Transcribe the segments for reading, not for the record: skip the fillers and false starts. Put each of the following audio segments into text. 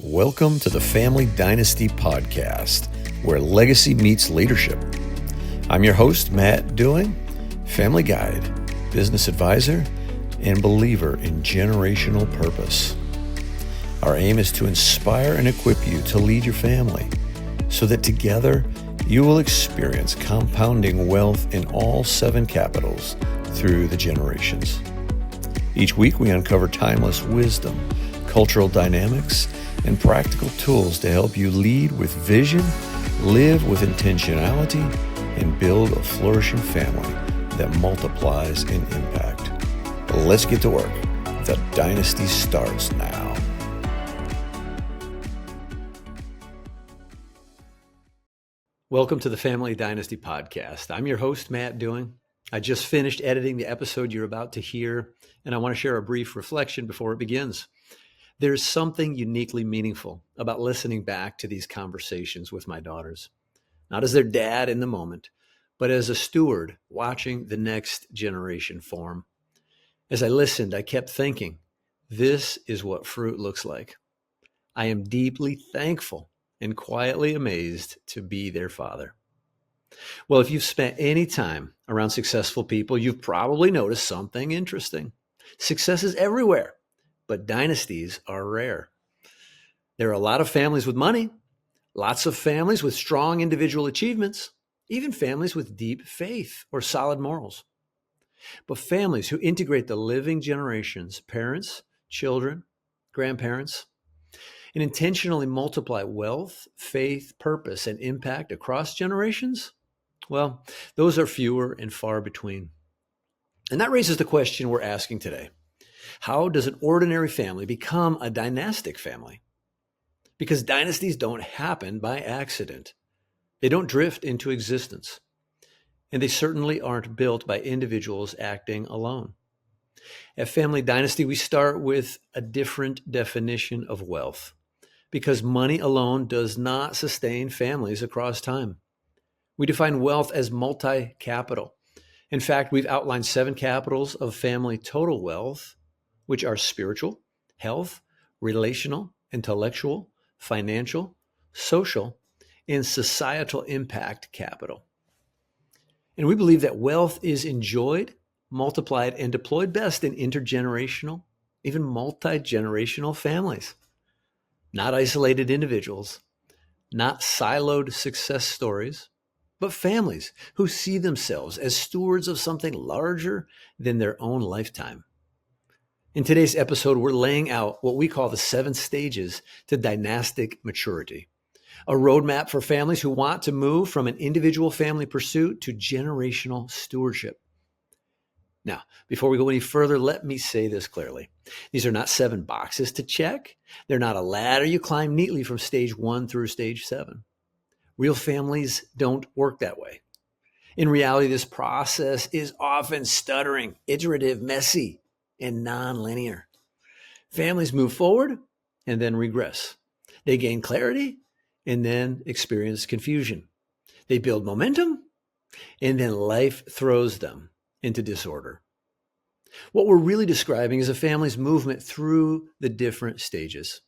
Welcome to the Family Dynasty podcast, where legacy meets leadership. I'm your host, Matt Dewing, family guide, business advisor, and believer in generational purpose. Our aim is to inspire and equip you to lead your family so that together you will experience compounding wealth in all 7 capitals through the generations. Each week we uncover timeless wisdom, cultural dynamics, and practical tools to help you lead with vision, live with intentionality, and build a flourishing family that multiplies in impact. Let's get to work. The dynasty starts now. Welcome to the Family Dynasty podcast. I'm your host, Matt Dewing. I just finished editing the episode you're about to hear, and I want to share a brief reflection before it begins. There's something uniquely meaningful about listening back to these conversations with my daughters, not as their dad in the moment, but as a steward watching the next generation form. As I listened, I kept thinking, this is what fruit looks like. I am deeply thankful and quietly amazed to be their father. Well, if you've spent any time around successful people, you've probably noticed something interesting. Success is everywhere, but dynasties are rare. There are a lot of families with money, lots of families with strong individual achievements, even families with deep faith or solid morals. But families who integrate the living generations, parents, children, grandparents, and intentionally multiply wealth, faith, purpose, and impact across generations, well, those are fewer and far between. And that raises the question we're asking today. How does an ordinary family become a dynastic family? Because dynasties don't happen by accident. They don't drift into existence. And they certainly aren't built by individuals acting alone. At Family Dynasty, we start with a different definition of wealth, because money alone does not sustain families across time. We define wealth as multi-capital. In fact, we've outlined 7 capitals of family total wealth, which are spiritual, health, relational, intellectual, financial, social, and societal impact capital. And we believe that wealth is enjoyed, multiplied, and deployed best in intergenerational, even multi-generational families. Not isolated individuals, not siloed success stories, but families who see themselves as stewards of something larger than their own lifetime. In today's episode, we're laying out what we call the 7 stages to dynastic maturity, a roadmap for families who want to move from an individual family pursuit to generational stewardship. Now, before we go any further, let me say this clearly. These are not 7 boxes to check. They're not a ladder you climb neatly from stage 1 through stage 7. Real families don't work that way. In reality, this process is often stuttering, iterative, messy, and non-linear. Families move forward and then regress. They gain clarity and then experience confusion. They build momentum and then life throws them into disorder. What we're really describing is a family's movement through the different stages.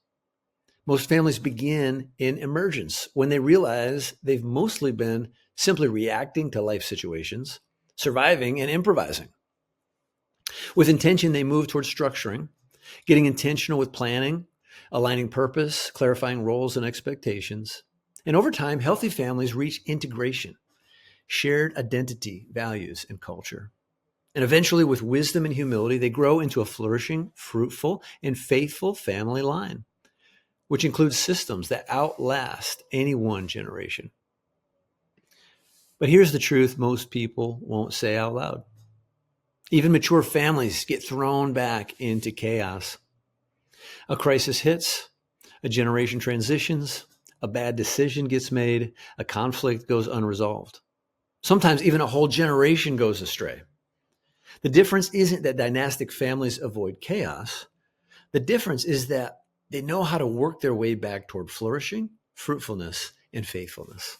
Most families begin in emergence when they realize they've mostly been simply reacting to life situations, surviving and improvising. With intention, they move towards structuring, getting intentional with planning, aligning purpose, clarifying roles and expectations. And over time, healthy families reach integration, shared identity, values, and culture. And eventually, with wisdom and humility, they grow into a flourishing, fruitful, and faithful family line, which includes systems that outlast any one generation. But here's the truth most people won't say out loud. Even mature families get thrown back into chaos. A crisis hits, a generation transitions, a bad decision gets made, a conflict goes unresolved. Sometimes even a whole generation goes astray. The difference isn't that dynastic families avoid chaos. The difference is that they know how to work their way back toward flourishing, fruitfulness, and faithfulness,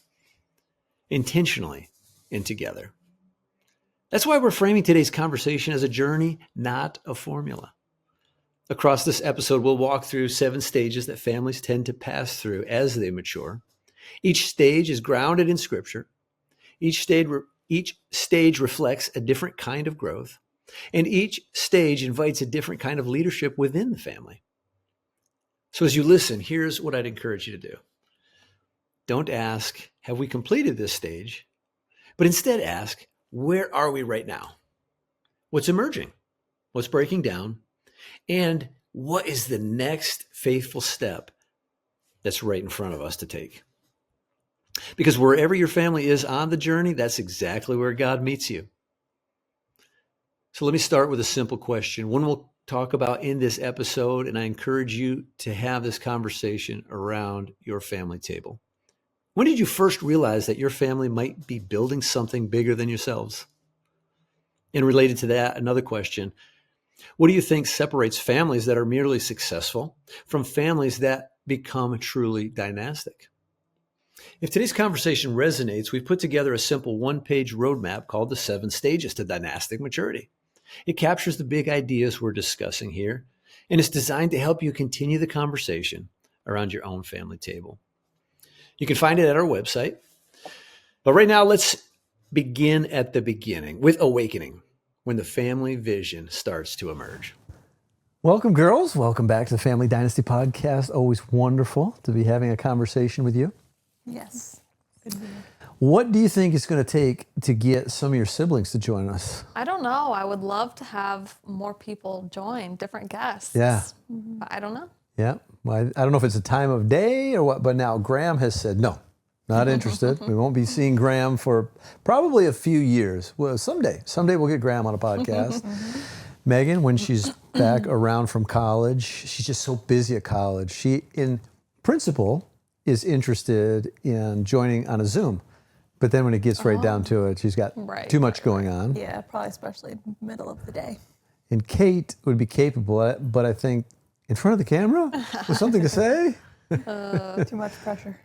intentionally and together. That's why we're framing today's conversation as a journey, not a formula. Across this episode, we'll walk through 7 stages that families tend to pass through as they mature. Each stage is grounded in Scripture. Each stage reflects a different kind of growth, and each stage invites a different kind of leadership within the family. So as you listen, here's what I'd encourage you to do. Don't ask, have we completed this stage? But instead ask, where are we right now? What's emerging? What's breaking down? And what is the next faithful step that's right in front of us to take? Because wherever your family is on the journey, that's exactly where God meets you. So let me start with a simple question. One we'll talk about in this episode, and I encourage you to have this conversation around your family table. When did you first realize that your family might be building something bigger than yourselves? And related to that, another question. What do you think separates families that are merely successful from families that become truly dynastic? If today's conversation resonates, we've put together a simple 1-page roadmap called the 7 Stages to Dynastic Maturity. It captures the big ideas we're discussing here, and it's designed to help you continue the conversation around your own family table. You can find it at our website. But right now, let's begin at the beginning with awakening, when the family vision starts to emerge. Welcome, girls. Welcome back to the Family Dynasty Podcast. Always wonderful to be having a conversation with you. Yes. Good to be here. What do you think it's going to take to get some of your siblings to join us? I don't know. I would love to have more people join, different guests. Yeah. But I don't know. Yeah. Well, I don't know if it's a time of day or what, but now Graham has said, no, not interested. We won't be seeing Graham for probably a few years. Well, someday we'll get Graham on a podcast. Megan, when she's back around from college, she's just so busy at college. She, in principle, is interested in joining on a Zoom. But then when it gets right down to it, she's got too much going on. Yeah, probably especially middle of the day. And Kate would be capable, but I think in front of the camera with something to say. Too much pressure.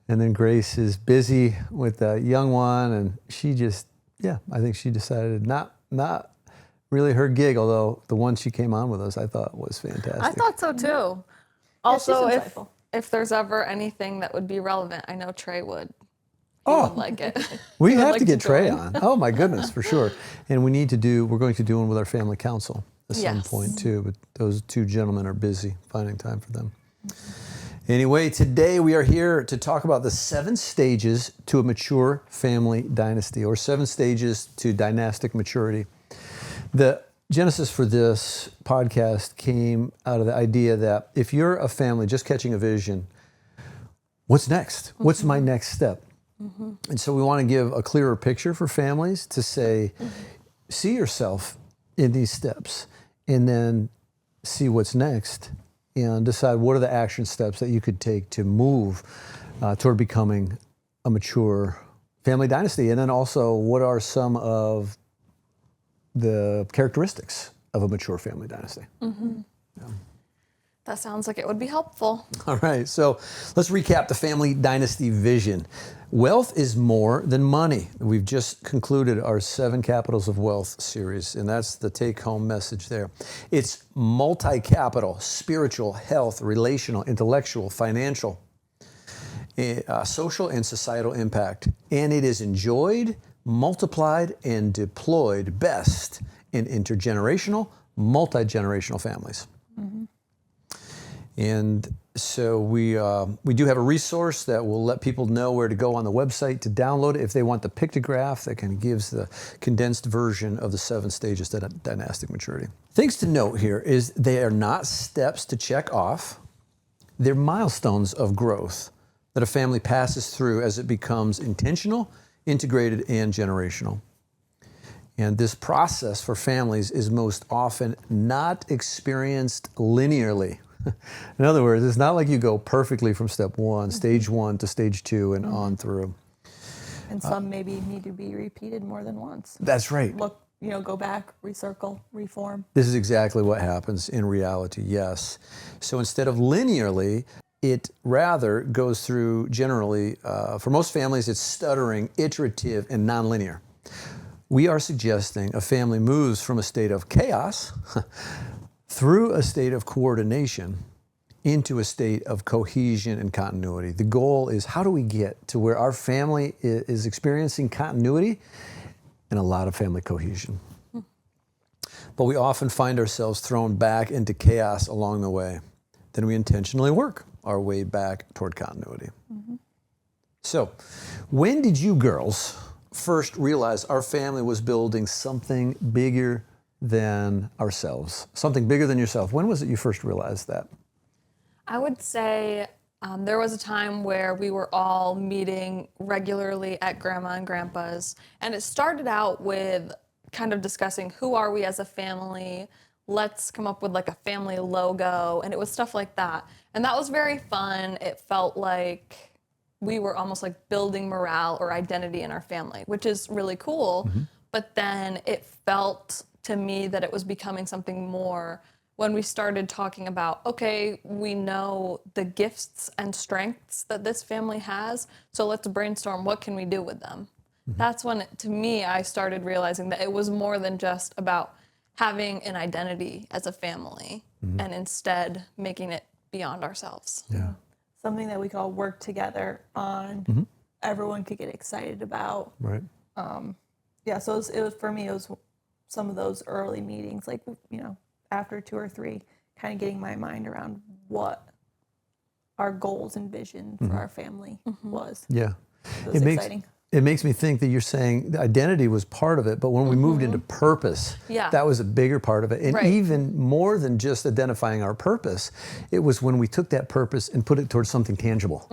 And then Grace is busy with a young one, and she just, I think she decided not really her gig, although the one she came on with us I thought was fantastic. I thought so too. Yeah, Also, she's insightful. if there's ever anything that would be relevant, I know Trey would. He would like it. We He would have like to get Trey join. on. Oh my goodness, for sure. And we're going to do one with our family council at some point too, but those 2 gentlemen are busy finding time for them. Anyway, today we are here to talk about the 7 stages to a mature family dynasty, or 7 stages to dynastic maturity. The genesis for this podcast came out of the idea that if you're a family just catching a vision, what's next? What's my next step? And so we want to give a clearer picture for families to say, see yourself in these steps, and then see what's next, and decide what are the action steps that you could take to move toward becoming a mature family dynasty. And then also, what are some of the characteristics of a mature family dynasty? That sounds like it would be helpful. All right, so let's recap the family dynasty vision. Wealth is more than money. We've just concluded our 7 Capitals of Wealth series, and that's the take-home message there. It's multi-capital, spiritual, health, relational, intellectual, financial, social, and societal impact. And it is enjoyed, multiplied, and deployed best in intergenerational, multi-generational families. And so we do have a resource that will let people know where to go on the website to download it if they want the pictograph that kind of gives the condensed version of the 7 stages to dynastic maturity. Things to note here is they are not steps to check off. They're milestones of growth that a family passes through as it becomes intentional, integrated, and generational. And this process for families is most often not experienced linearly. In other words, it's not like you go perfectly from step 1, stage 1 to stage 2 and on through. And some maybe need to be repeated more than once. That's right. Look, go back, recircle, reform. This is exactly what happens in reality, yes. So instead of linearly, it rather goes through generally, for most families, it's stuttering, iterative, and nonlinear. We are suggesting a family moves from a state of chaos through a state of coordination into a state of cohesion and continuity. The goal is, how do we get to where our family is experiencing continuity and a lot of family cohesion? But we often find ourselves thrown back into chaos along the way. Then we intentionally work our way back toward continuity. So, when did you girls first realize our family was building something bigger than ourselves? Something bigger than yourself? When was it you first realized that? I would say there was a time where we were all meeting regularly at Grandma and Grandpa's, and it started out with kind of discussing who are we as a family. Let's come up with like a family logo, and it was stuff like that. And that was very fun. It felt like we were almost like building morale or identity in our family, which is really cool. But then it felt to me that it was becoming something more when we started talking about, okay, we know the gifts and strengths that this family has, so let's brainstorm what can we do with them. That's when, to me, I started realizing that it was more than just about having an identity as a family and instead making it beyond ourselves. Yeah. Something that we could all work together on, everyone could get excited about. Right. Yeah, so it was for me, it was some of those early meetings, like, after 2 or 3, kind of getting my mind around what our goals and vision for our family was. Yeah. It was exciting. It makes me think that you're saying the identity was part of it, but when we moved into purpose, that was a bigger part of it. And even more than just identifying our purpose, it was when we took that purpose and put it towards something tangible.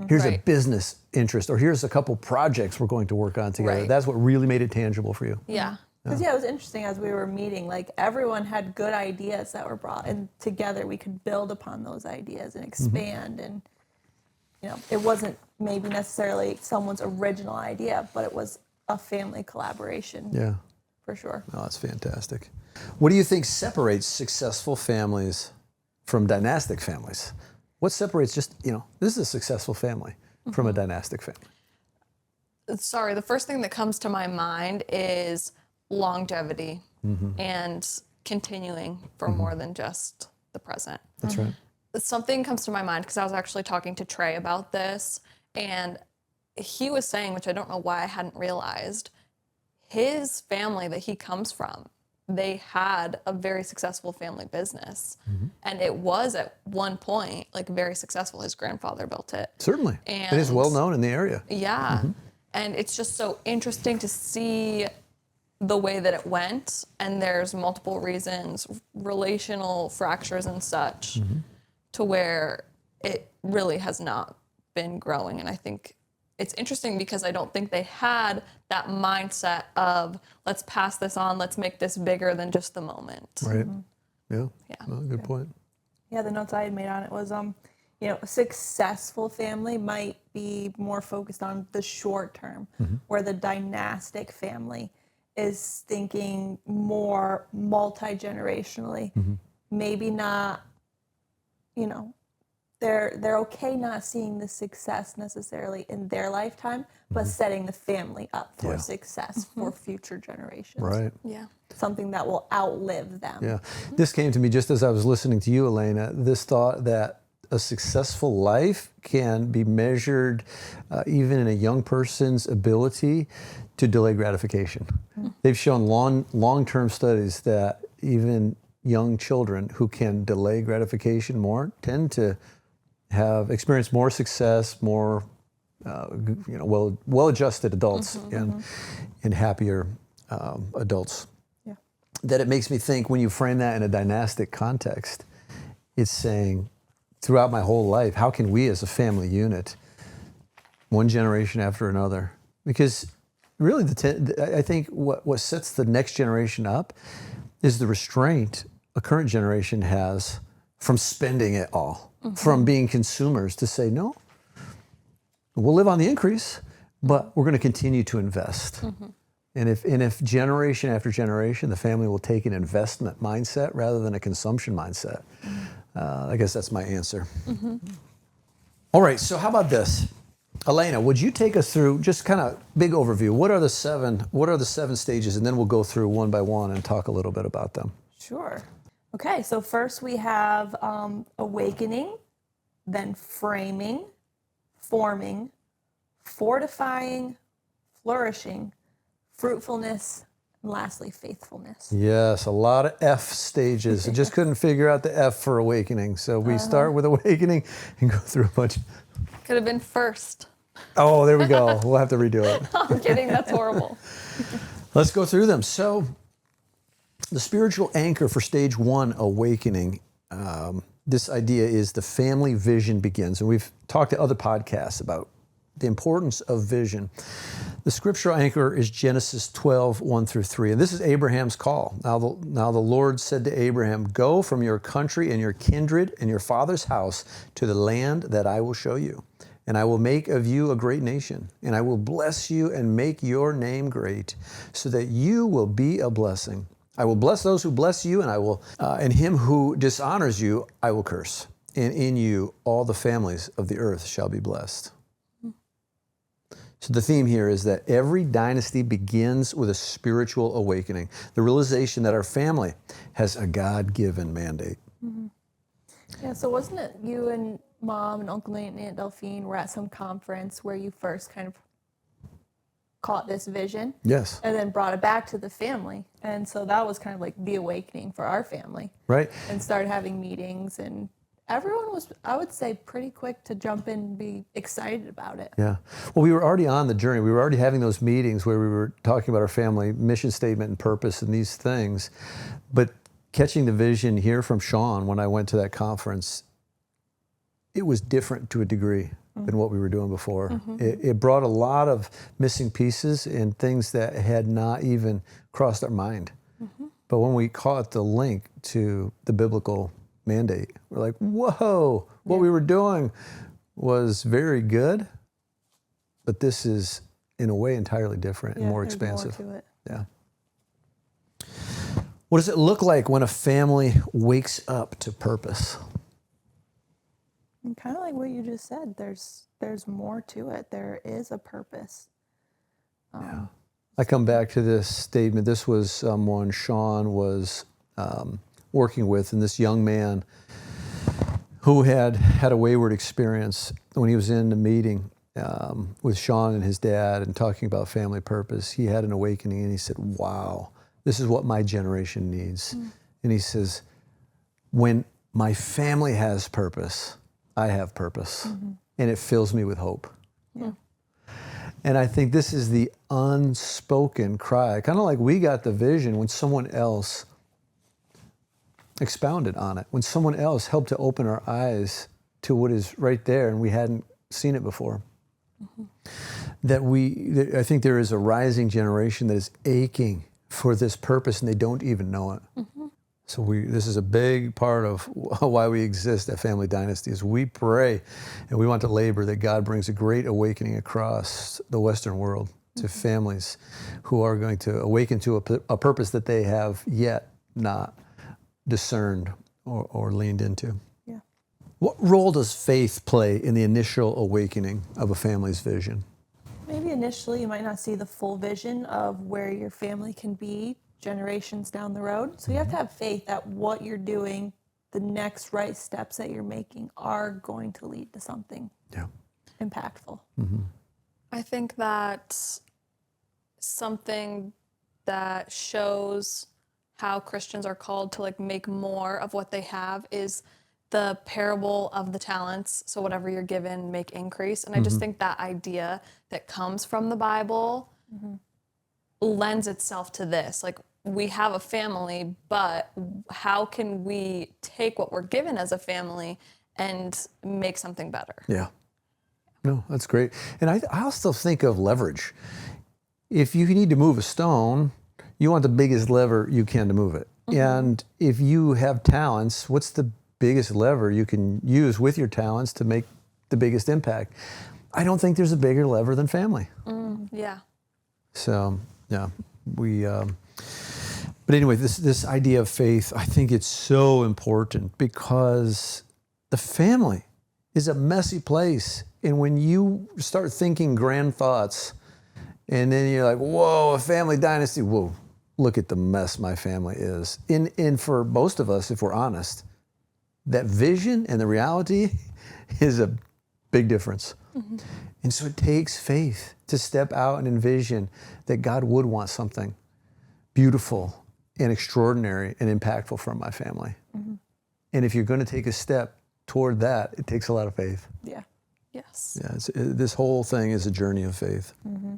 Here's a business interest, or here's a couple projects we're going to work on together. That's what really made it tangible for you. Yeah. Because it was interesting as we were meeting, like everyone had good ideas that were brought, and together we could build upon those ideas and expand. And it wasn't maybe necessarily someone's original idea, but it was a family collaboration. Yeah, for sure. Oh, that's fantastic. What do you think separates successful families from dynastic families? What separates just, this is a successful family from a dynastic family? Sorry, the first thing that comes to my mind is longevity and continuing for more than just the present. That's right. Something comes to my mind because I was actually talking to Trey about this, and he was saying, which I don't know why I hadn't realized, his family that he comes from, they had a very successful family business. And it was at one point like very successful. His grandfather built it. Certainly. And it's well known in the area. Yeah. And it's just so interesting to see the way that it went. And there's multiple reasons, relational fractures and such, to where it really has not been growing. And I think it's interesting because I don't think they had that mindset of let's pass this on, let's make this bigger than just the moment. Right. Yeah. Well, good point. Yeah, the notes I had made on it was, a successful family might be more focused on the short term, where the dynastic family is thinking more multi-generationally. Maybe not, they're okay not seeing the success necessarily in their lifetime, but setting the family up for success for future generations. Right. Yeah. Something that will outlive them. Yeah. This came to me just as I was listening to you, Elena, this thought that a successful life can be measured even in a young person's ability to delay gratification. They've shown long-term studies that even young children who can delay gratification more tend to have experienced more success, more well-adjusted adults and happier adults. Yeah. That it makes me think when you frame that in a dynastic context, it's saying throughout my whole life, how can we as a family unit, one generation after another, because really I think what sets the next generation up is the restraint a current generation has from spending it all, from being consumers, to say, no, we'll live on the increase, but we're going to continue to invest. And if generation after generation, the family will take an investment mindset rather than a consumption mindset, I guess that's my answer. All right, so how about this? Elena, would you take us through just kind of big overview? What are the seven stages? And then we'll go through one by one and talk a little bit about them. Sure. Okay, so first we have awakening, then framing, forming, fortifying, flourishing, fruitfulness, and lastly, faithfulness. Yes, a lot of F stages. I just couldn't figure out the F for awakening. So we start with awakening and go through a bunch. Could have been first. Oh, there we go. We'll have to redo it. I'm kidding. That's horrible. Let's go through them. So the spiritual anchor for stage 1, awakening, this idea is the family vision begins. And we've talked to other podcasts about the importance of vision. The scriptural anchor is Genesis 12, 1 through 3. And this is Abraham's call. Now the Lord said to Abraham, go from your country and your kindred and your father's house to the land that I will show you. And I will make of you a great nation. And I will bless you and make your name great, so that you will be a blessing. I will bless those who bless you, and I will, and him who dishonors you, I will curse. And in you, all the families of the earth shall be blessed. So the theme here is that every dynasty begins with a spiritual awakening, the realization that our family has a God-given mandate. Mm-hmm. Yeah, so wasn't it you and Mom and Uncle Nate and Aunt Delphine were at some conference where you first kind of caught this vision? Yes. And then brought it back to the family. And so that was kind of like the awakening for our family. Right. And started having meetings, and everyone was, I would say, pretty quick to jump in and be excited about it. Yeah. Well, we were already on the journey. We were already having those meetings where we were talking about our family mission statement and purpose and these things. But catching the vision here from Sean when I went to that conference, it was different to a degree than what we were doing before. Mm-hmm. It brought a lot of missing pieces and things that had not even crossed our mind. Mm-hmm. But when we caught the link to the biblical mandate, we're like, whoa, what we were doing was very good, but this is in a way entirely different and more expansive. More to it. Yeah. What does it look like when a family wakes up to purpose? And kind of like what you just said, there's more to it. There is a purpose. I come back to this statement. This was someone Sean was working with, and this young man who had a wayward experience when he was in a meeting with Sean and his dad and talking about family purpose. He had an awakening, and he said, wow, this is what my generation needs. And he says, when my family has purpose, I have purpose, and it fills me with hope. Yeah. And I think this is the unspoken cry, kind of like we got the vision when someone else expounded on it, when someone else helped to open our eyes to what is right there and we hadn't seen it before. I think there is a rising generation that is aching for this purpose and they don't even know it. So this is a big part of why we exist at Family Dynasties. We pray and we want to labor that God brings a great awakening across the Western world to families who are going to awaken to a purpose that they have yet not discerned or leaned into. Yeah. What role does faith play in the initial awakening of a family's vision? Maybe initially you might not see the full vision of where your family can be generations down the road. So you have to have faith that what you're doing, the next right steps that you're making are going to lead to something impactful. I think that something that shows how Christians are called to like make more of what they have is the parable of the talents. So whatever you're given, make increase. And I just think that idea that comes from the Bible lends itself to this. Like, we have a family, but how can we take what we're given as a family and make something better? Yeah. No, that's great. And I also think of leverage. If you need to move a stone, you want the biggest lever you can to move it. And if you have talents, what's the biggest lever you can use with your talents to make the biggest impact? I don't think there's a bigger lever than family. Yeah. So, yeah, but anyway, this idea of faith, I think it's so important because the family is a messy place. And when you start thinking grand thoughts and then you're like, whoa, a family dynasty, whoa, look at the mess my family is. And for most of us, if we're honest, that vision and the reality is a big difference. Mm-hmm. And so it takes faith to step out and envision that God would want something beautiful and extraordinary and impactful from my family. Mm-hmm. And if you're going to take a step toward that, it takes a lot of faith. Yeah. Yes. Yeah, this whole thing is a journey of faith. Mm-hmm.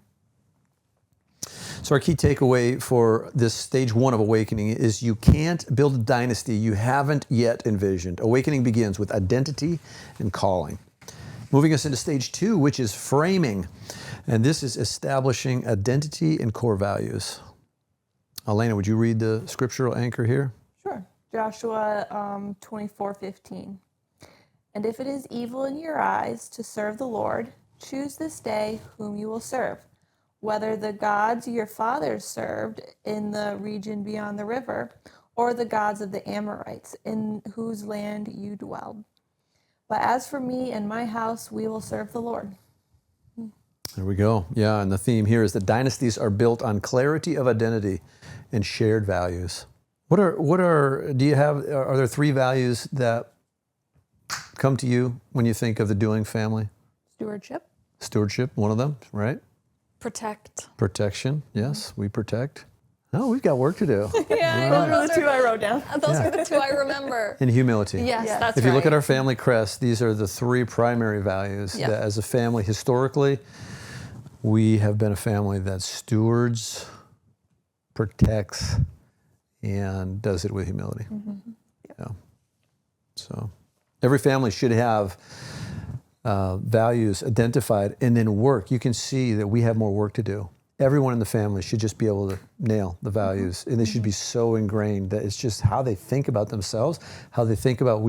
So our key takeaway for this stage 1 of awakening is you can't build a dynasty you haven't yet envisioned. Awakening begins with identity and calling. Moving us into stage 2, which is framing. And this is establishing identity and core values. Elena, would you read the scriptural anchor here? Sure. Joshua 24:15. And if it is evil in your eyes to serve the Lord, choose this day whom you will serve, whether the gods your fathers served in the region beyond the river, or the gods of the Amorites in whose land you dwelled. But as for me and my house, we will serve the Lord. There we go. Yeah, and the theme here is that dynasties are built on clarity of identity and shared values. Are there 3 values that come to you when you think of the Doing family? Stewardship. Stewardship, one of them, right? Protect. Protection, yes, we protect. Oh, we've got work to do. Yeah, Those are the 2 I wrote down. Those are the 2 I remember. And humility. Yes, Yeah. that's If you right. look at our family crest, these are the 3 primary values Yeah. that as a family, historically, we have been a family that stewards, protects, and does it with humility. Mm-hmm. Yeah. So every family should have values identified and then work. You can see that we have more work to do. Everyone in the family should just be able to nail the values, and they should be so ingrained that it's just how they think about themselves, how they think about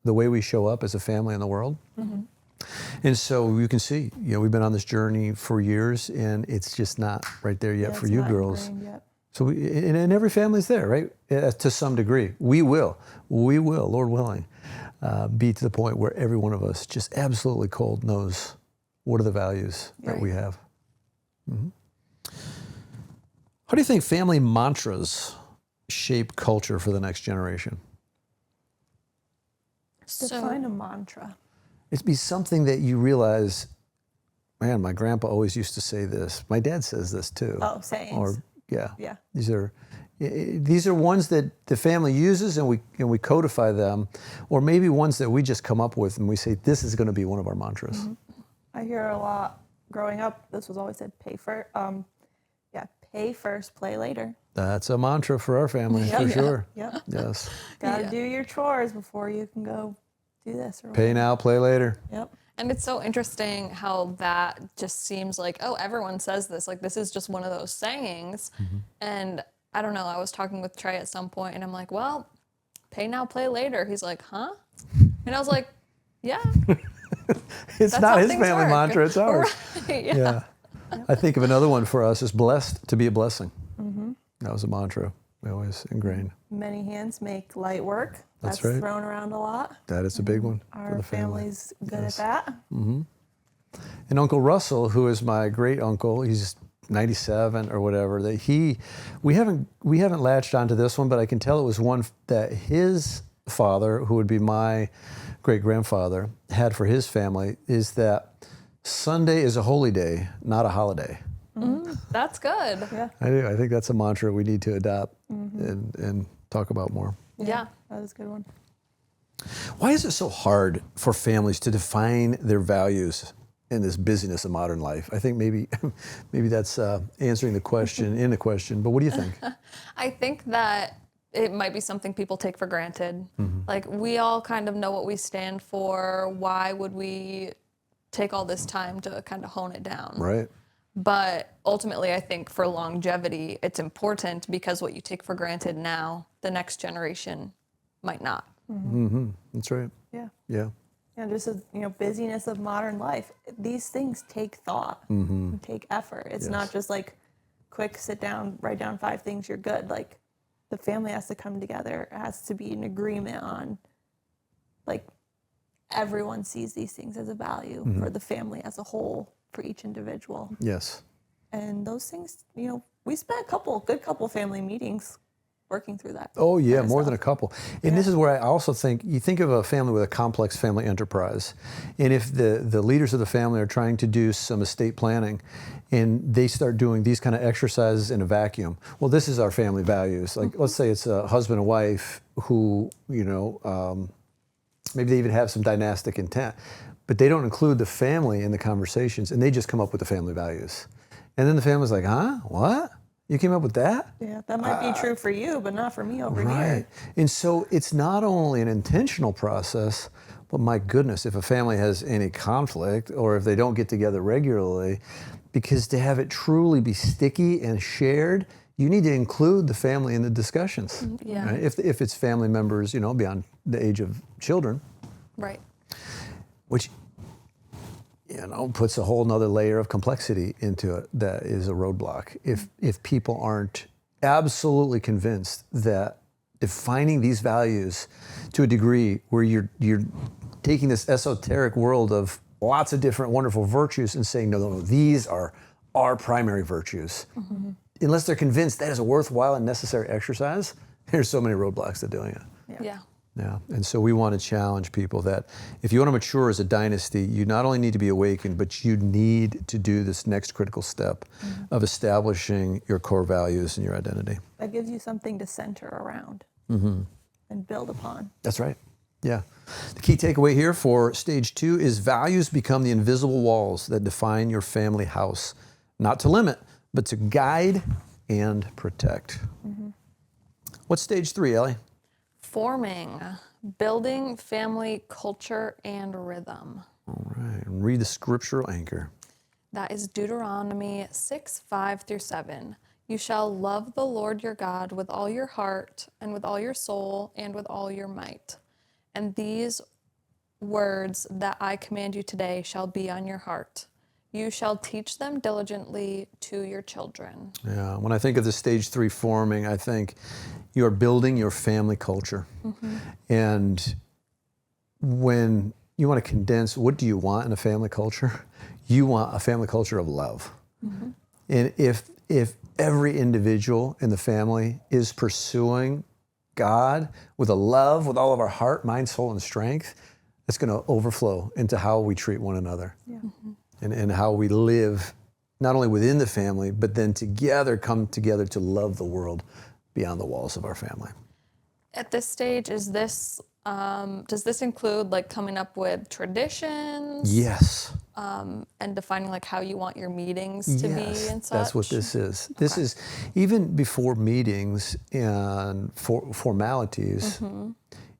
the way we show up as a family in the world. Mm-hmm. And so you can see, we've been on this journey for years, and it's just not right there yet for you girls. So and every family's there, right? To some degree. We will, Lord willing, be to the point where every one of us just absolutely cold knows what are the values that we have. Mm-hmm. How do you think family mantras shape culture for the next generation? Define a mantra. It'd be something that you realize, man, my grandpa always used to say this. My dad says this too. Oh, sayings. Or yeah. These are ones that the family uses and we codify them, or maybe ones that we just come up with and we say, this is going to be one of our mantras. Mm-hmm. I hear a lot growing up. This was always said, pay first, play later. That's a mantra for our family, for sure. Yep. Yes. Gotta do your chores before you can go do this. Or Pay now, play later. Yep. And it's so interesting how that just seems like, oh, everyone says this. Like, this is just one of those sayings. Mm-hmm. And I don't know, I was talking with Trey at some point, and I'm like, well, pay now, play later. He's like, huh? And I was like, yeah. It's not his family mantra, it's ours. Right, yeah. I think of another one for us is blessed to be a blessing. Mm-hmm. That was a mantra we always ingrained. Many hands make light work. That's right. Thrown around a lot. That is a big one Our for the family. family's good at that. Mm-hmm. And Uncle Russell, who is my great uncle, he's 97 or whatever, that we haven't latched onto this one, but I can tell it was one that his father, who would be my great grandfather, had for his family, is that Sunday is a holy day, not a holiday. Mm, that's good. Yeah. I do. I think that's a mantra we need to adopt and talk about more. Yeah. That was a good one. Why is it so hard for families to define their values in this busyness of modern life? I think maybe that's answering the question in the question, but what do you think? I think that it might be something people take for granted. Mm-hmm. Like, we all kind of know what we stand for. Why would we take all this time to kind of hone it down? Right. But ultimately, I think for longevity, it's important because what you take for granted now, the next generation might not. Mm-hmm. Mm-hmm. That's right. Yeah. Yeah. And just busyness of modern life. These things take thought, and take effort. It's not just like quick sit down, write down 5 things, you're good. Like, the family has to come together. It has to be an agreement on, like, everyone sees these things as a value for the family as a whole, for each individual. Yes. And those things, we spent a good couple family meetings working through that. Oh yeah, kind of more than a stuff. couple. And this is where I also think, you think of a family with a complex family enterprise. And if the leaders of the family are trying to do some estate planning and they start doing these kind of exercises in a vacuum, well, this is our family values. Like, let's say it's a husband and wife who, maybe they even have some dynastic intent, but they don't include the family in the conversations and they just come up with the family values. And then the family's like, huh, what? You came up with that? Yeah, that might be true for you, but not for me over Right. here. And so it's not only an intentional process, but my goodness, if a family has any conflict or if they don't get together regularly, because to have it truly be sticky and shared, you need to include the family in the discussions. Yeah. Right? If it's family members, beyond the age of children, Right. which puts a whole nother layer of complexity into it that is a roadblock. If people aren't absolutely convinced that defining these values to a degree where you're taking this esoteric world of lots of different wonderful virtues and saying, no, these are our primary virtues. Mm-hmm. Unless they're convinced that is a worthwhile and necessary exercise, there's so many roadblocks to doing it. Yeah. Yeah, and so we want to challenge people that if you want to mature as a dynasty, you not only need to be awakened, but you need to do this next critical step of establishing your core values and your identity. That gives you something to center around and build upon. That's right. Yeah. The key takeaway here for stage 2 is values become the invisible walls that define your family house, not to limit, but to guide and protect. What's stage 3, Ellie? Forming, building family culture and rhythm. All right. Read the scriptural anchor. That is Deuteronomy 6:5-7. You shall love the Lord your God with all your heart and with all your soul and with all your might. And these words that I command you today shall be on your heart. You shall teach them diligently to your children. Yeah, when I think of the stage 3 forming, I think you are building your family culture. And when you want to condense, what do you want in a family culture? You want a family culture of love. And if every individual in the family is pursuing God with a love, with all of our heart, mind, soul, and strength, that's going to overflow into how we treat one another. Yeah. And how we live, not only within the family, but then together come together to love the world beyond the walls of our family. At this stage, does this include like coming up with traditions? Yes. And defining like how you want your meetings to be and such? That's what this is. This is, even before meetings and formalities,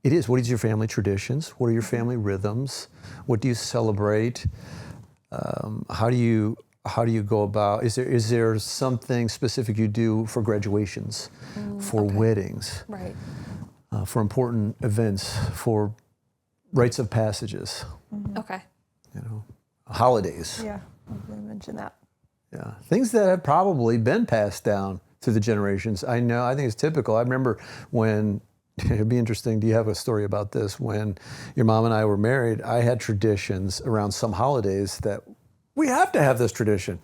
it is, what is your family traditions? What are your family rhythms? What do you celebrate? How do you go about? Is there something specific you do for graduations, for weddings, Right. For important events, for rites of passages, Okay. holidays? Yeah, I was going to mention that. Yeah, things that have probably been passed down through the generations. I think it's typical. I remember when. It'd be interesting. Do you have a story about this? When your mom and I were married, I had traditions around some holidays that we have to have this tradition.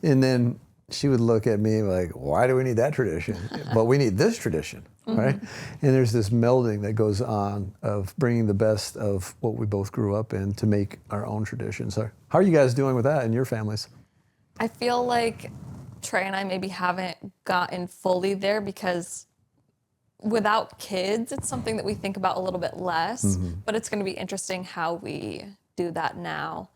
And then she would look at me like, why do we need that tradition? But we need this tradition, right? And there's this melding that goes on of bringing the best of what we both grew up in to make our own traditions. How are you guys doing with that in your families? I feel like Trey and I maybe haven't gotten fully there because without kids, it's something that we think about a little bit less, but it's going to be interesting how we do that now.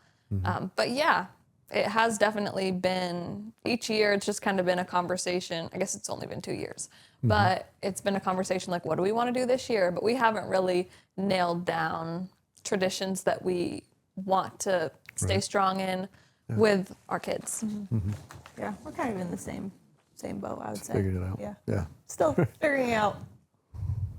But yeah, it has definitely been, each year it's just kind of been a conversation. I guess it's only been 2 years, but it's been a conversation like, what do we want to do this year? But we haven't really nailed down traditions that we want to stay strong in with our kids. Yeah, we're kind of in the same boat, I would say. Figured it out. Yeah. Still figuring out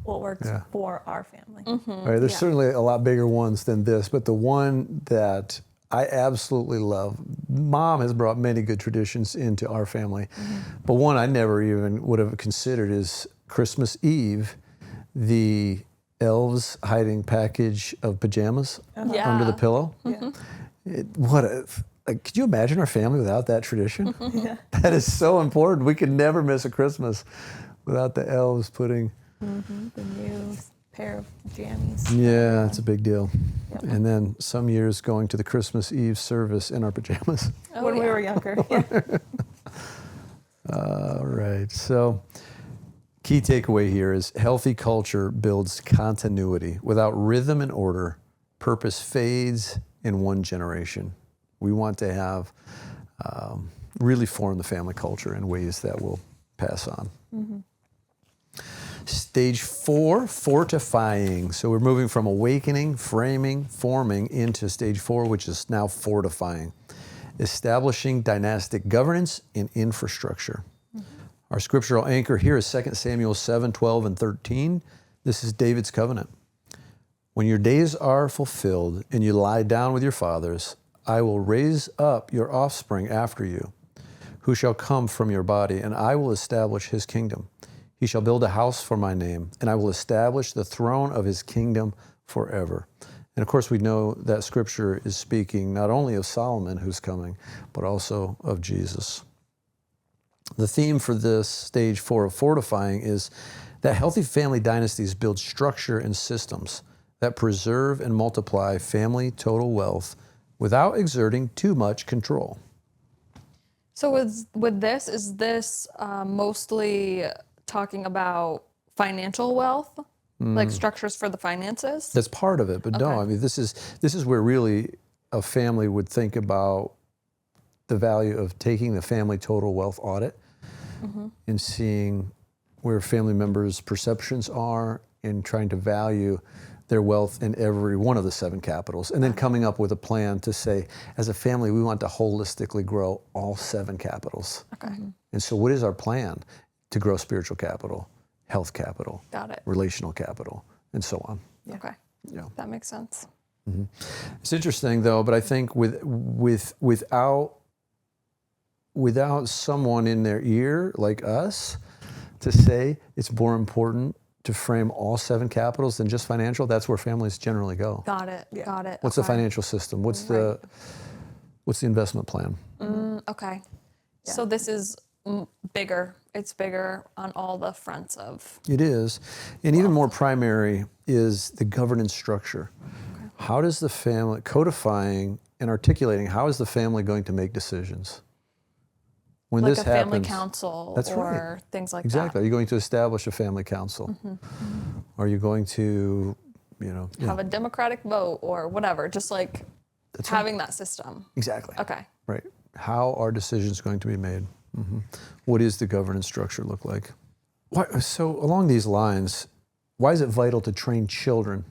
what works for our family. All right, there's certainly a lot bigger ones than this, but the one that I absolutely love, Mom has brought many good traditions into our family, but one I never even would have considered is Christmas Eve, the elves hiding package of pajamas under the pillow. Yeah. like, could you imagine our family without that tradition? Yeah. That is so important. We could never miss a Christmas without the elves putting. The new pair of jammies. Yeah, it's a big deal. Yep. And then some years going to the Christmas Eve service in our pajamas. Oh, When we yeah. were younger. Yeah. All right. So, key takeaway here is healthy culture builds continuity. Without rhythm and order, purpose fades in one generation. We want to have really form the family culture in ways that will pass on. Stage 4, fortifying. So we're moving from awakening, framing, forming into stage 4, which is now fortifying. Establishing dynastic governance and infrastructure. Our scriptural anchor here is 2 Samuel 7, 12, and 13. This is David's covenant. When your days are fulfilled and you lie down with your fathers, I will raise up your offspring after you, who shall come from your body, and I will establish his kingdom. He shall build a house for my name, and I will establish the throne of his kingdom forever. And of course, we know that scripture is speaking not only of Solomon who's coming, but also of Jesus. The theme for this stage 4 of fortifying is that healthy family dynasties build structure and systems that preserve and multiply family total wealth without exerting too much control. So with this, is this mostly talking about financial wealth, like structures for the finances? That's part of it, but no, Okay. I mean, this is where really a family would think about the value of taking the family total wealth audit and seeing where family members' perceptions are and trying to value their wealth in every one of the 7 capitals, and then coming up with a plan to say, as a family, we want to holistically grow all 7 capitals. Okay, And so what is our plan to grow spiritual capital, health capital, got it. relational capital, and so on? Okay, Yeah. that makes sense. It's interesting though, but I think without someone in their ear like us to say it's more important to frame all 7 capitals than just financial, that's where families generally go. Got it. Got it. What's the Okay. financial system? What's the investment plan? Okay. So this is bigger. It's bigger on all the fronts of. It is. And even more primary is the governance structure. How does the family, codifying and articulating, how is the family going to make decisions? When Like this a family happens, council That's or right. things like Exactly. Are you going to establish a family council? Are you going to, that. Have a democratic vote or whatever, just like That's right. having that system. Exactly. Okay. Right. How are decisions going to be made? What does the governance structure look like? So along these lines, why is it vital to train children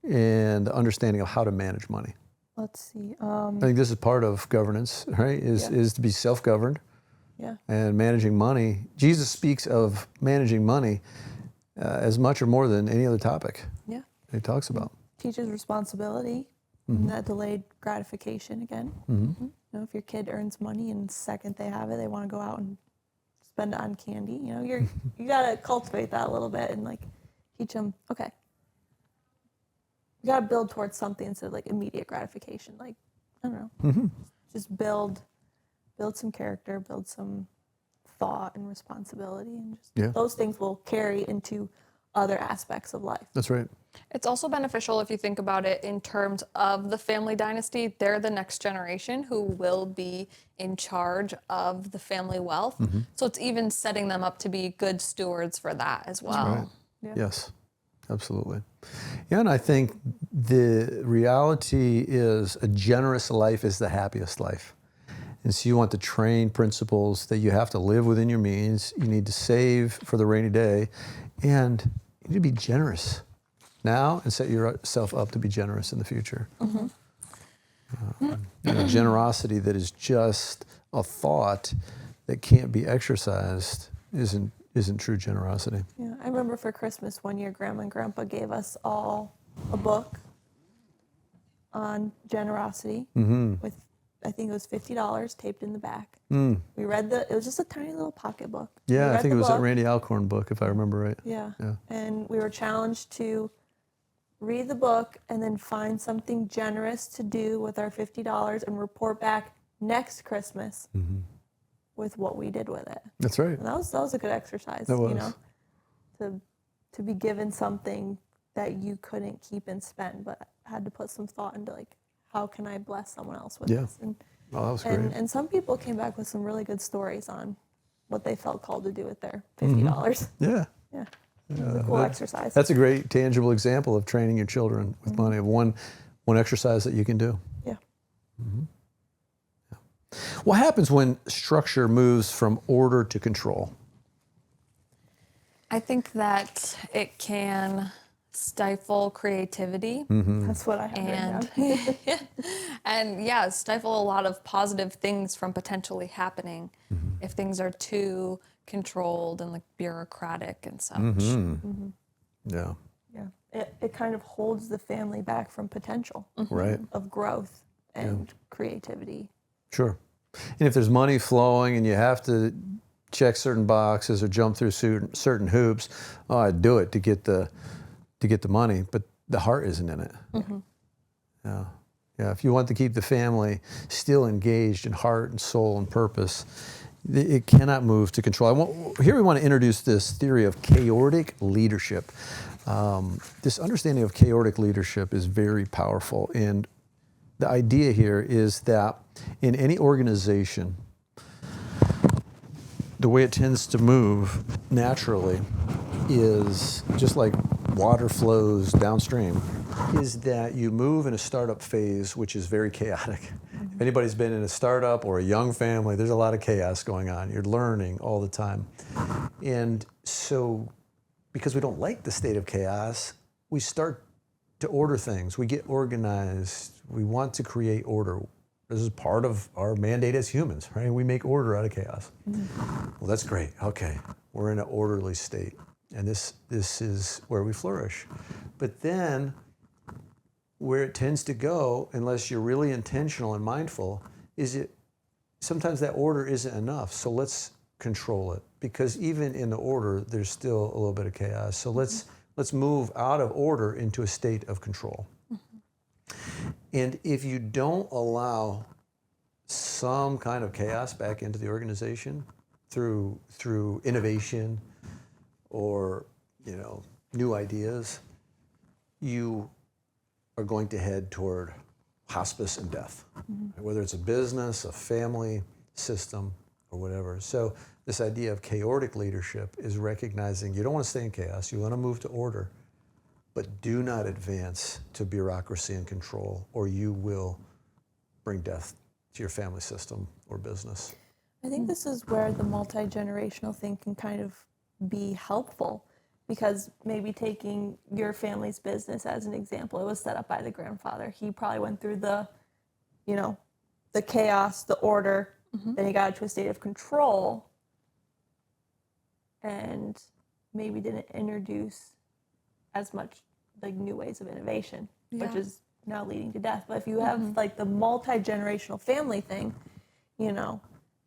in the understanding of how to manage money? Let's see. I think this is part of governance, right? Is to be self-governed Yeah. and managing money. Jesus speaks of managing money as much or more than any other topic Yeah. he talks about. Teaches responsibility and that delayed gratification again. You know, if your kid earns money and the second they have it, they want to go out and spend it on candy. You know, you gotta cultivate that a little bit and like teach them. Okay, you gotta build towards something instead of like immediate gratification. Like I don't know, just build some character, build some thought and responsibility, and just those things will carry into other aspects of life. That's right. It's also beneficial if you think about it in terms of the family dynasty. They're the next generation who will be in charge of the family wealth. So it's even setting them up to be good stewards for that as well. Right. Yes, absolutely. Yeah, and I think the reality is a generous life is the happiest life. And so you want to train principles that you have to live within your means. You need to save for the rainy day, and you need to be generous now and set yourself up to be generous in the future. Generosity that is just a thought that can't be exercised isn't true generosity. Yeah, I remember for Christmas one year, Grandma and Grandpa gave us all a book on generosity with, I think it was $50 taped in the back. We read it was just a tiny little pocketbook. Yeah, I think it was that that Randy Alcorn book, if I remember right. Yeah. Yeah. And we were challenged to read the book, and then find something generous to do with our $50 and report back next Christmas with what we did with it. That's right. And that was a good exercise, That was. you know, to be given something that you couldn't keep and spend, but had to put some thought into like, how can I bless someone else with this? And, Oh, that was great. and some people came back with some really good stories on what they felt called to do with their $50. Yeah. Yeah. It was a cool exercise. That's a great tangible example of training your children with money, of one exercise that you can do. Yeah. What happens when structure moves from order to control? I think that it can stifle creativity That's what I have and written down. and yeah, stifle a lot of positive things from potentially happening if things are too controlled and like bureaucratic and such. Yeah. Yeah. It kind of holds the family back from potential Right. of growth and creativity. Sure. And if there's money flowing and you have to check certain boxes or jump through certain hoops, oh, I'd do it to get the money, but the heart isn't in it. Yeah. Yeah. If you want to keep the family still engaged in heart and soul and purpose, it cannot move to control. Here we want to introduce this theory of chaotic leadership. This understanding of chaotic leadership is very powerful. And the idea here is that in any organization, the way it tends to move naturally is just like water flows downstream, is that you move in a startup phase, which is very chaotic. If anybody's been in a startup or a young family, there's a lot of chaos going on. You're learning all the time. And so, because we don't like the state of chaos, we start to order things. We get organized. We want to create order. This is part of our mandate as humans, right? We make order out of chaos. Well, that's great. Okay, we're in an orderly state. And this is where we flourish. But then, where it tends to go, unless you're really intentional and mindful, is sometimes that order isn't enough. So let's control it, because even in the order, there's still a little bit of chaos. So let's move out of order into a state of control. And if you don't allow some kind of chaos back into the organization through innovation or new ideas, you are going to head toward hospice and death, whether it's a business, a family, system, or whatever. So this idea of chaotic leadership is recognizing you don't want to stay in chaos, you want to move to order, but do not advance to bureaucracy and control, or you will bring death to your family system or business. I think this is where the multi-generational thing can kind of be helpful, because maybe taking your family's business as an example, it was set up by the grandfather. He probably went through the chaos, the order, then he got into a state of control and maybe didn't introduce as much like new ways of innovation, which is now leading to death. But if you have like the multi-generational family thing,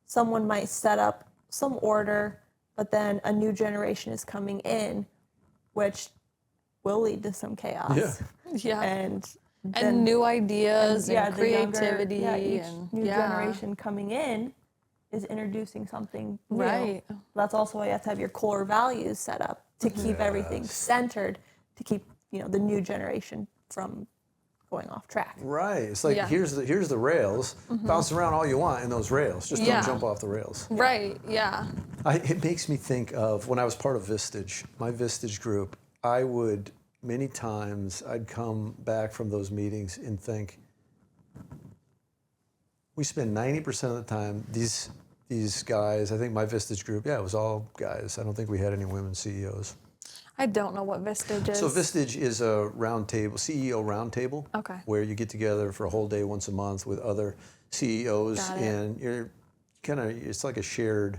someone might set up some order, but then a new generation is coming in, which will lead to some chaos. Yeah. And new ideas and the younger- creativity. each and new generation coming in is introducing something new. Right. That's also why you have to have your core values set up to keep everything centered, to keep the new generation from going off track. Right. It's like here's the rails. Bounce around all you want in those rails. Just don't jump off the rails. Right. Yeah. It makes me think of when I was part of Vistage, my Vistage group. Many times I'd come back from those meetings and think, we spend 90% of the time, these guys, I think my Vistage group, it was all guys. I don't think we had any women CEOs. I don't know what Vistage is. So Vistage is a CEO roundtable, where you get together for a whole day once a month with other CEOs, and you're it's like a shared,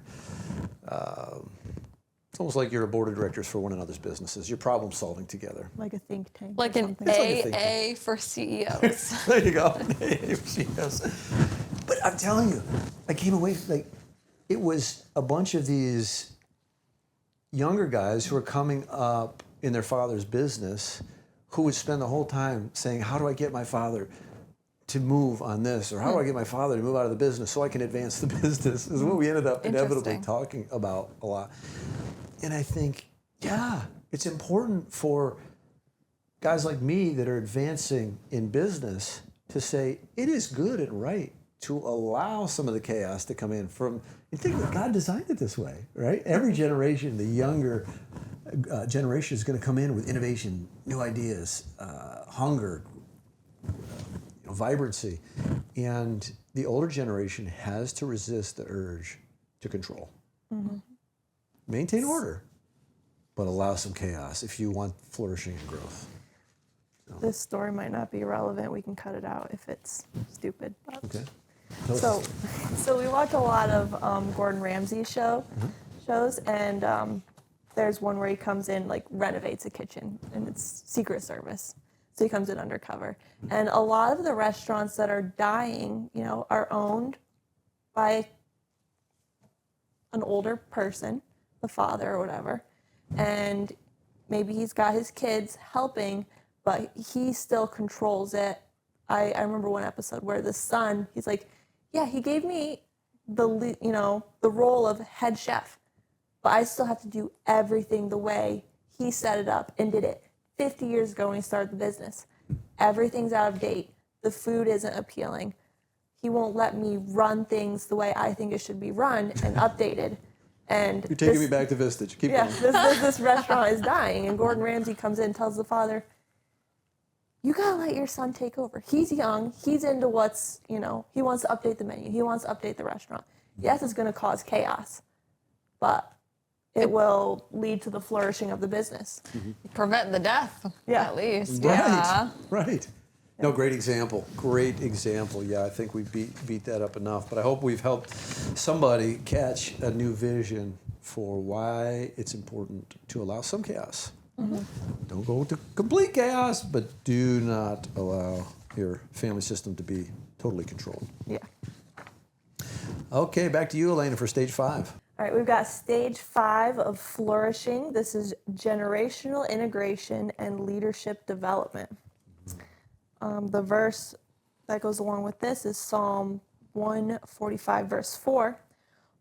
it's almost like you're a board of directors for one another's businesses. You're problem solving together. Like a think tank. Like an AA for CEOs. There you go, AA for CEOs. But I'm telling you, I came away, it was a bunch of these younger guys who were coming up in their father's business who would spend the whole time saying, how do I get my father to move on this? Or how do I get my father to move out of the business so I can advance the business? Is what we ended up inevitably talking about a lot. And I think, yeah, it's important for guys like me that are advancing in business to say it is good and right to allow some of the chaos to come in from, you think that God designed it this way, right? Every generation, the younger generation is going to come in with innovation, new ideas, hunger, vibrancy. And the older generation has to resist the urge to control. Maintain order, but allow some chaos if you want flourishing and growth. This story might not be relevant. We can cut it out if it's stupid. But. Okay. So we watch a lot of Gordon Ramsay shows, and there's one where he comes in, like, renovates a kitchen, and it's Secret Service. So he comes in undercover. And a lot of the restaurants that are dying, are owned by an older person, the father or whatever, and maybe he's got his kids helping, but he still controls it. I remember one episode where the son, he's like, yeah, he gave me the role of head chef, but I still have to do everything the way he set it up and did it 50 years ago when he started the business. Everything's out of date. The food isn't appealing. He won't let me run things the way I think it should be run and updated. And you're taking me back to Vistage. Keep going. This restaurant is dying, and Gordon Ramsay comes in and tells the father, you gotta let your son take over. He's young. He's into what's, he wants to update the menu. He wants to update the restaurant. Yes, it's going to cause chaos, but it will lead to the flourishing of the business. Prevent the death, at least. Right, Yeah. right. No, great example. Great example. Yeah, I think we beat that up enough. But I hope we've helped somebody catch a new vision for why it's important to allow some chaos. Don't go to complete chaos, but do not allow your family system to be totally controlled. Yeah. Okay, back to you, Elena, for stage 5. All right, we've got stage 5 of flourishing. This is generational integration and leadership development. The verse that goes along with this is Psalm 145, verse 4.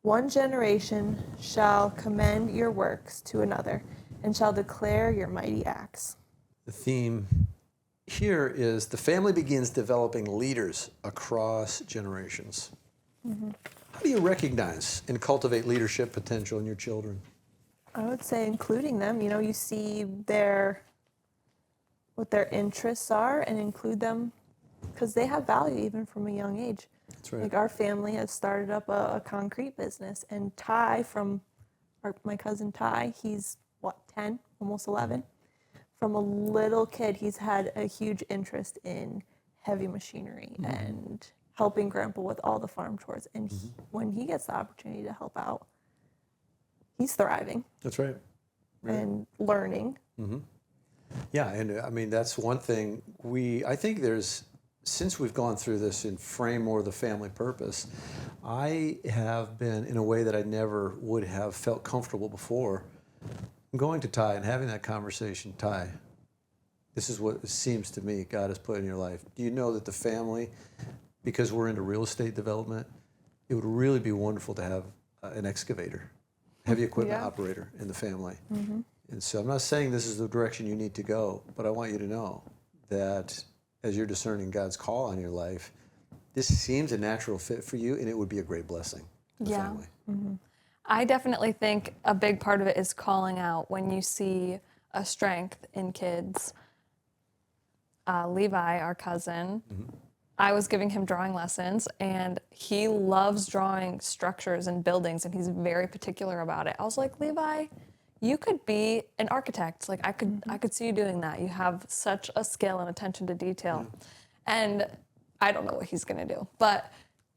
One generation shall commend your works to another, and shall declare your mighty acts. The theme here is the family begins developing leaders across generations. How do you recognize and cultivate leadership potential in your children? I would say including them. You see what their interests are and include them because they have value even from a young age. That's right. Like our family has started up a concrete business, and Ty my cousin Ty, he's 10, almost 11. From a little kid, he's had a huge interest in heavy machinery and helping Grandpa with all the farm chores. And when he gets the opportunity to help out, he's thriving. That's right. And learning. Yeah, and I mean, that's one thing I think since we've gone through this in frame more the family purpose, I have been in a way that I never would have felt comfortable before. Going to Ty and having that conversation, Ty, this is what it seems to me God has put in your life. Do you know that the family, because we're into real estate development, it would really be wonderful to have an excavator, heavy equipment operator in the family. And so I'm not saying this is the direction you need to go, but I want you to know that as you're discerning God's call on your life, this seems a natural fit for you, and it would be a great blessing to the family. I definitely think a big part of it is calling out when you see a strength in kids. Levi, our cousin, I was giving him drawing lessons, and he loves drawing structures and buildings, and he's very particular about it. I was like, Levi, you could be an architect. Like I could see you doing that. You have such a skill and attention to detail. And I don't know what he's gonna do, but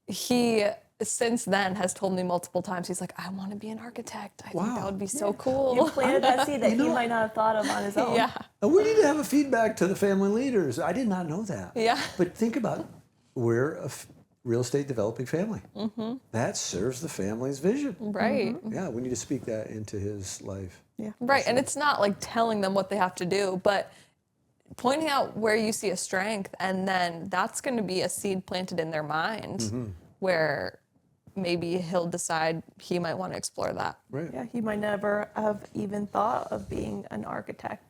he since then has told me multiple times, he's like, I want to be an architect. I think that would be so cool. You planted that seed that he might not have thought of on his own. And we need to have a feedback to the family leaders. I did not know that. But think about it. We're a real estate developing family. That serves the family's vision. Right. Yeah, we need to speak that into his life. Right, and it's not like telling them what they have to do, but pointing out where you see a strength, and then that's going to be a seed planted in their mind where maybe he'll decide he might want to explore that. Right. Yeah, he might never have even thought of being an architect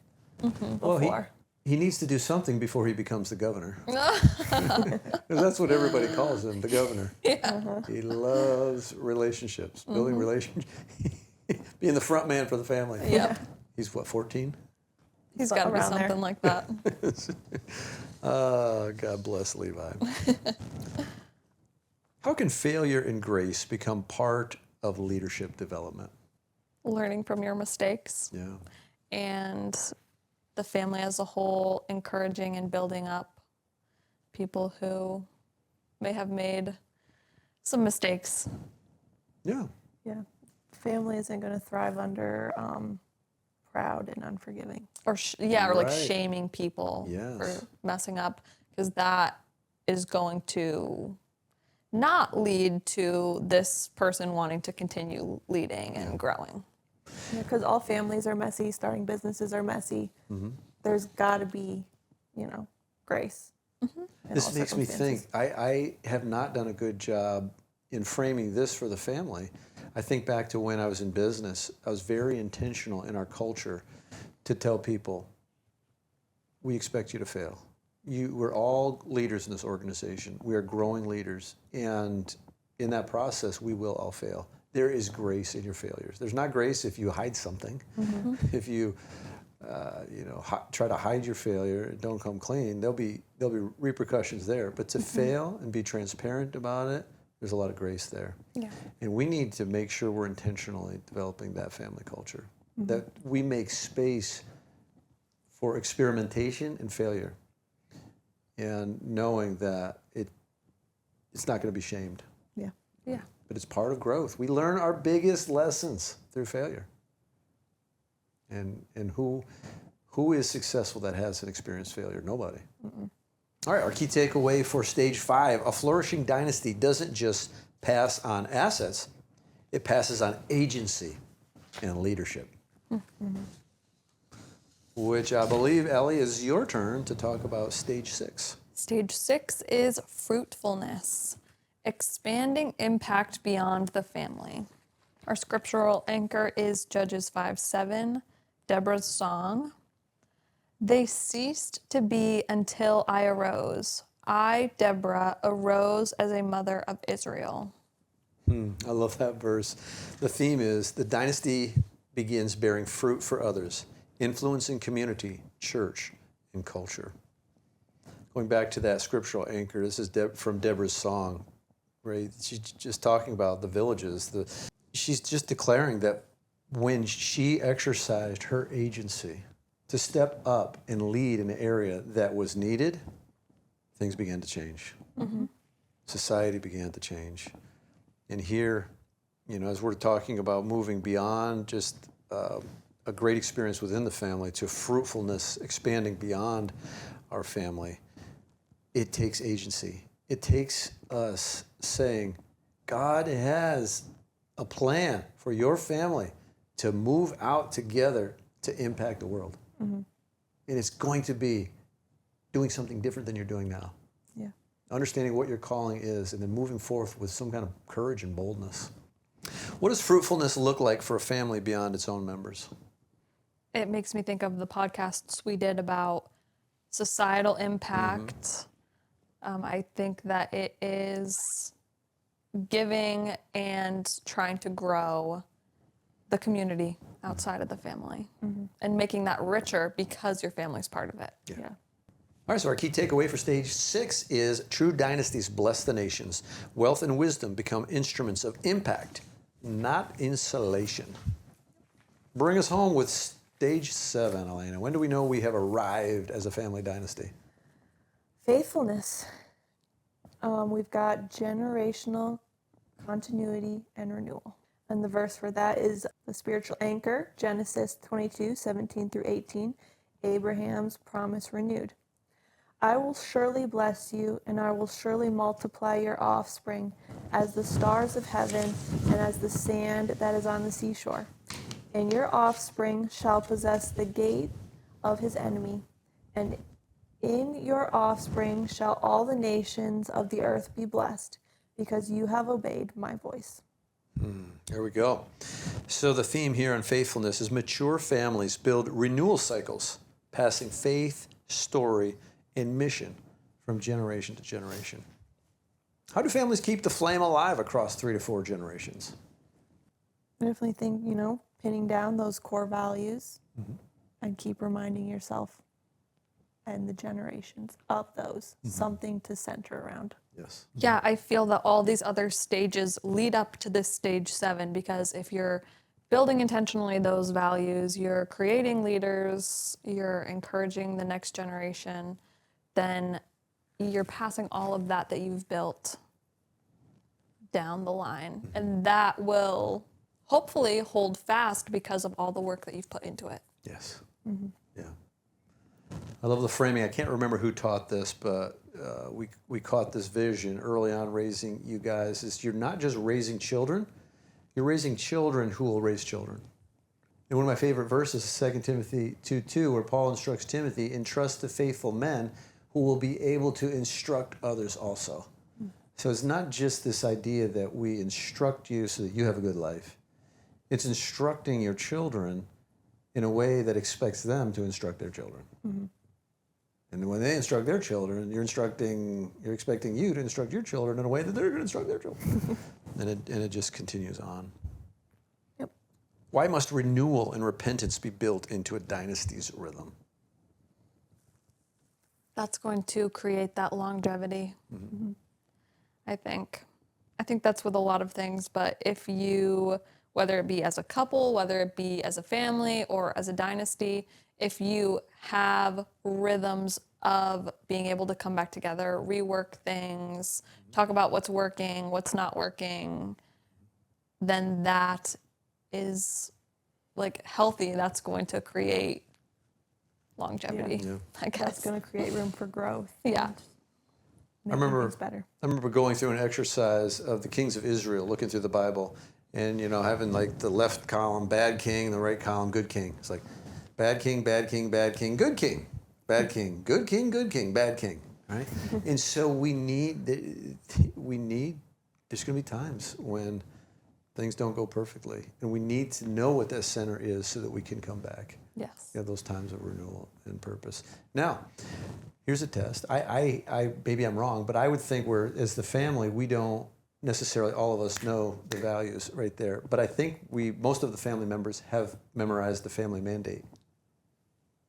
Well, before. he needs to do something before he becomes the governor. 'Cause that's what everybody calls him, the governor. Yeah. He loves relationships, building relationships, being the front man for the family. Yep. He's what, 14? He's got to be Around there. something like that. God bless Levi. How can failure and grace become part of leadership development? Learning from your mistakes, Yeah. and the family as a whole encouraging and building up people who may have made some mistakes. Yeah. Yeah. Family isn't going to thrive under proud and unforgiving. Or or like Right. shaming people Yes. for messing up, because that is going to not lead to this person wanting to continue leading and growing. Because all families are messy, starting businesses are messy. There's got to be, grace. in This all makes me circumstances. think, I have not done a good job in framing this for the family. I think back to when I was in business, I was very intentional in our culture to tell people, we expect you to fail. We're all leaders in this organization. We are growing leaders. And in that process, we will all fail. There is grace in your failures. There's not grace if you hide something. If you, try to hide your failure and don't come clean, there'll be repercussions there. But to fail and be transparent about it, there's a lot of grace there. Yeah. And we need to make sure we're intentionally developing that family culture, that we make space for experimentation and failure, and knowing that it's not going to be shamed, Yeah. Yeah. but it's part of growth. We learn our biggest lessons through failure. And who is successful that hasn't experienced failure? Nobody. All right, our key takeaway for stage 5, a flourishing dynasty doesn't just pass on assets, it passes on agency and leadership. Which I believe, Ellie, is your turn to talk about stage 6. Stage 6 is fruitfulness, expanding impact beyond the family. Our scriptural anchor is Judges 5:7, Deborah's song. They ceased to be until I arose. I, Deborah, arose as a mother of Israel. I love that verse. The theme is the dynasty begins bearing fruit for others, influencing community, church, and culture. Going back to that scriptural anchor, this is from Deborah's song, right? She's just talking about the villages. She's just declaring that when she exercised her agency to step up and lead in an area that was needed, things began to change. Society began to change. And here, as we're talking about moving beyond just a great experience within the family to fruitfulness, expanding beyond our family, it takes agency. It takes us saying, God has a plan for your family to move out together to impact the world. And it's going to be doing something different than you're doing now. Yeah. Understanding what your calling is and then moving forth with some kind of courage and boldness. What does fruitfulness look like for a family beyond its own members? It makes me think of the podcasts we did about societal impact. I think that it is giving and trying to grow the community outside of the family and making that richer because your family's part of it. Yeah. All right, so our key takeaway for stage 6 is true dynasties bless the nations. Wealth and wisdom become instruments of impact, not insulation. Bring us home with stage 7, Elena. When do we know we have arrived as a family dynasty? Faithfulness. We've got generational continuity and renewal. And the verse for that is the spiritual anchor, Genesis 22:17-18, Abraham's promise renewed. I will surely bless you, and I will surely multiply your offspring as the stars of heaven and as the sand that is on the seashore. And your offspring shall possess the gate of his enemy, and In your offspring shall all the nations of the earth be blessed, because you have obeyed my voice. There we go. So the theme here on faithfulness is mature families build renewal cycles, passing faith, story, and mission from generation to generation. How do families keep the flame alive across 3 to 4 generations? I definitely think, pinning down those core values and keep reminding yourself and the generations of those something to center around. Yes. Yeah, I feel that all these other stages lead up to this stage 7, because if you're building intentionally those values, you're creating leaders, you're encouraging the next generation, then you're passing all of that you've built down the line. And that will hopefully hold fast because of all the work that you've put into it. Yes. Yeah. I love the framing. I can't remember who taught this, but we caught this vision early on raising you guys. Is you're not just raising children, you're raising children who will raise children. And one of my favorite verses is 2 Timothy 2:2, where Paul instructs Timothy, entrust to faithful men who will be able to instruct others also. So it's not just this idea that we instruct you so that you have a good life. It's instructing your children in a way that expects them to instruct their children. And when they instruct their children, you're expecting you to instruct your children in a way that they're going to instruct their children. and it just continues on. Yep. Why must renewal and repentance be built into a dynasty's rhythm? That's going to create that longevity. I think that's with a lot of things, but if you, whether it be as a couple, whether it be as a family or as a dynasty, if you have rhythms of being able to come back together, rework things, talk about what's working, what's not working, then that is like healthy. That's going to create longevity, I guess. That's going to create room for growth. Yeah. Making things better. I remember going through an exercise of the kings of Israel, looking through the Bible, and having like the left column, bad king, the right column, good king. It's like bad king, bad king, bad king, good king, bad king, good king, bad king, right? And so we need, there's going to be times when things don't go perfectly, and we need to know what that center is so that we can come back. Yes. Those times of renewal and purpose. Now, here's a test. I maybe I'm wrong, but I would think as the family, we don't necessarily all of us know the values right there. But I think most of the family members have memorized the family mandate.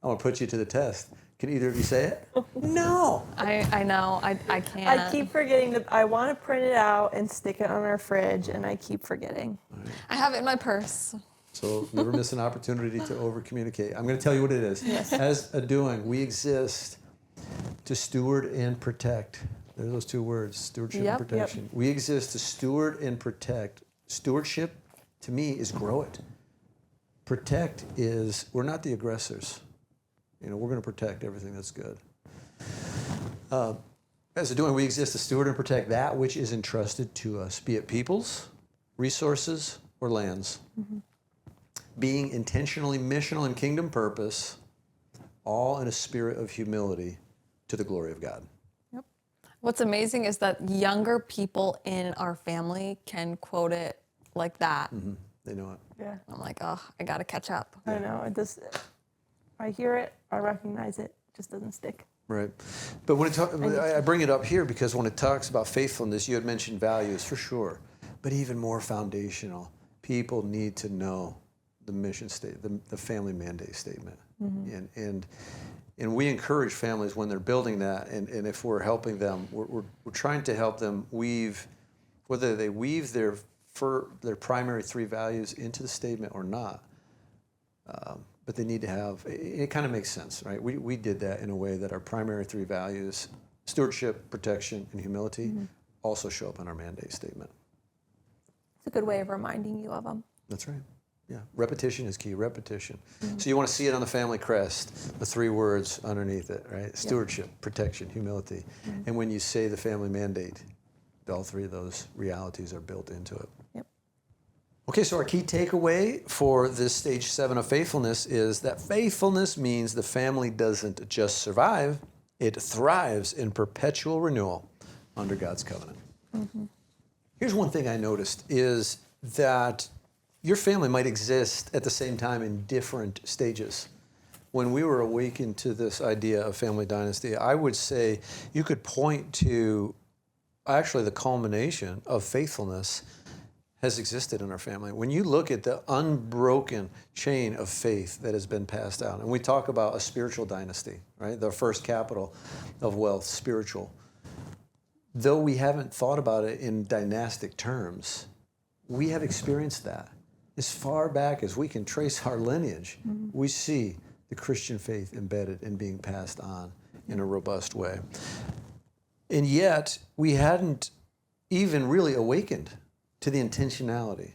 I want to put you to the test. Can either of you say it? No. I know. I can't. I keep forgetting that I want to print it out and stick it on our fridge, and I keep forgetting. I have it in my purse. So never miss an opportunity to over-communicate. I'm going to tell you what it is. Yes. As a doing, we exist to steward and protect. There are those two words, stewardship and protection. We exist to steward and protect. Stewardship, to me, is grow it. Protect is, we're not the aggressors. We're going to protect everything that's good. As a doing, we exist to steward and protect that which is entrusted to us, be it peoples, resources, or lands. Being intentionally missional in kingdom purpose, all in a spirit of humility to the glory of God. Yep. What's amazing is that younger people in our family can quote it like that. They know it. Yeah. I'm like, oh, I got to catch up. I know. I hear it, I recognize it, just doesn't stick. Right. But when I bring it up here because when it talks about faithfulness, you had mentioned values for sure, but even more foundational. People need to know the mission statement, the family mandate statement. And we encourage families when they're building that, and if we're helping them, we're trying to help them weave, whether they weave their primary 3 values into the statement or not. But they need to have, it kind of makes sense, right? We did that in a way that our primary 3 values, stewardship, protection, and humility, also show up in our mandate statement. It's a good way of reminding you of them. That's right. Yeah. Repetition is key. Repetition. So you want to see it on the family crest, the 3 words underneath it, right? Stewardship, protection, humility. And when you say the family mandate, all 3 of those realities are built into it. Yep. Okay, so our key takeaway for this stage 7 of faithfulness is that faithfulness means the family doesn't just survive, It thrives in perpetual renewal under God's covenant. Here's one thing I noticed is that your family might exist at the same time in different stages. When we were awakened to this idea of family dynasty, I would say you could point to actually the culmination of faithfulness has existed in our family. When you look at the unbroken chain of faith that has been passed down, and we talk about a spiritual dynasty, right? The first capital of wealth, spiritual. Though we haven't thought about it in dynastic terms, we have experienced that. As far back as we can trace our lineage, we see the Christian faith embedded and being passed on in a robust way. And yet, we hadn't even really awakened to the intentionality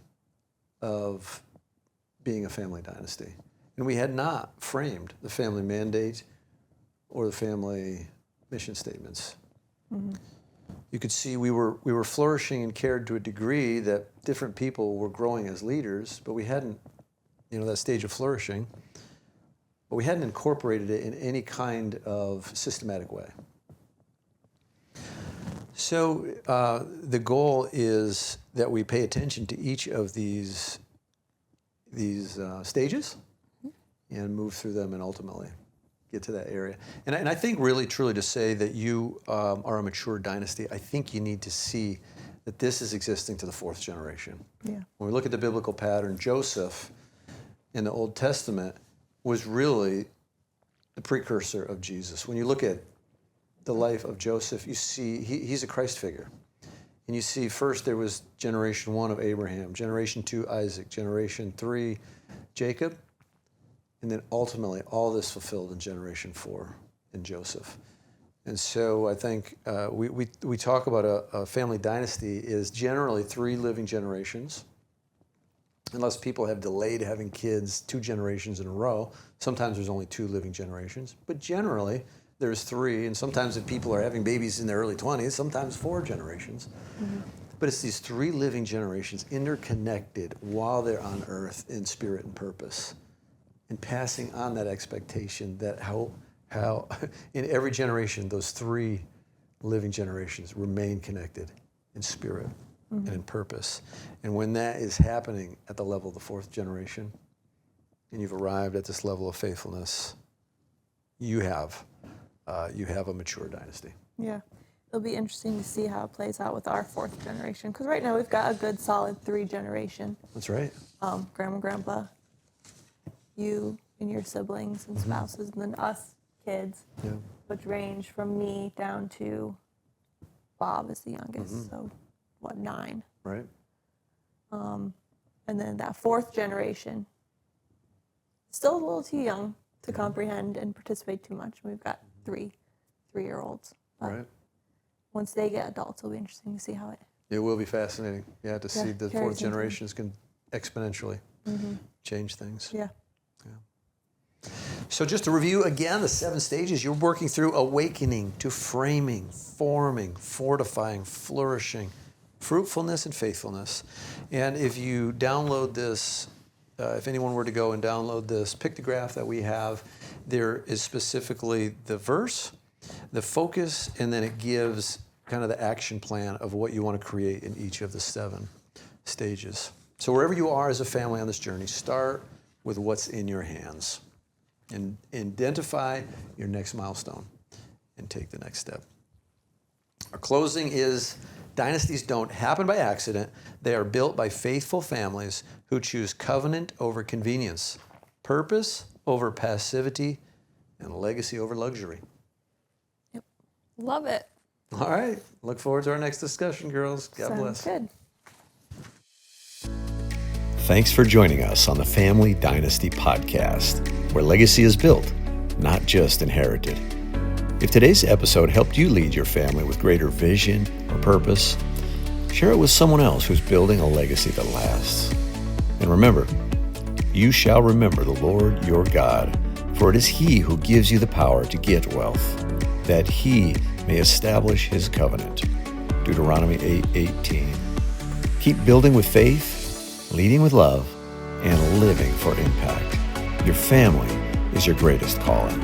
of being a family dynasty. And we had not framed the family mandate or the family mission statements. You could see we were flourishing and cared to a degree that different people were growing as leaders, but we hadn't, that stage of flourishing, but we hadn't incorporated it in any kind of systematic way. So the goal is that we pay attention to each of these stages and move through them and ultimately get to that area. And I think really, truly to say that you are a mature dynasty, I think you need to see that this is existing to the fourth generation. Yeah. When we look at the biblical pattern, Joseph in the Old Testament was really the precursor of Jesus. When you look at the life of Joseph, you see he's a Christ figure. And you see first there was generation 1 of Abraham, generation 2 Isaac, generation 3 Jacob, and then ultimately all this fulfilled in generation 4 in Joseph. And so I think we talk about a family dynasty is generally 3 living generations, unless people have delayed having kids 2 generations in a row. Sometimes there's only 2 living generations, but generally there's 3, and sometimes if people are having babies in their early 20s, sometimes 4 generations. But it's these 3 living generations interconnected while they're on earth in spirit and purpose, and passing on that expectation that how in every generation those 3 living generations remain connected in spirit and in purpose. And when that is happening at the level of the 4th generation, and you've arrived at this level of faithfulness, you have a mature dynasty. Yeah. It'll be interesting to see how it plays out with our 4th generation. Because right now we've got a good solid 3 generation. That's right. Grandma, grandpa, you and your siblings and spouses, and then us kids, which range from me down to Bob is the youngest. So, 9? Right. And then that 4th generation, still a little too young to comprehend and participate too much. We've got 3-year-olds. Right. Once they get adults, it'll be interesting to see how it. It will be fascinating. To see the carries 4th generations can exponentially change things. Yeah. So just to review again, the 7 stages, you're working through awakening to framing, forming, fortifying, flourishing, fruitfulness, and faithfulness. And if you download this, if anyone were to go and download this pictograph that we have, there is specifically the verse, the focus, and then it gives kind of the action plan of what you want to create in each of the 7 stages. So wherever you are as a family on this journey, start with what's in your hands and identify your next milestone and take the next step. Our closing is, dynasties don't happen by accident. They are built by faithful families who choose covenant over convenience, purpose over passivity, and legacy over luxury. Yep. Love it. All right. Look forward to our next discussion, girls. God bless. Sounds good. Thanks for joining us on the Family Dynasty Podcast, where legacy is built, not just inherited. If today's episode helped you lead your family with greater vision or purpose, share it with someone else who's building a legacy that lasts. And remember, you shall remember the Lord your God, for it is He who gives you the power to get wealth, that He may establish His covenant. Deuteronomy 8:18. Keep building with faith, leading with love, and living for impact. Your family is your greatest calling.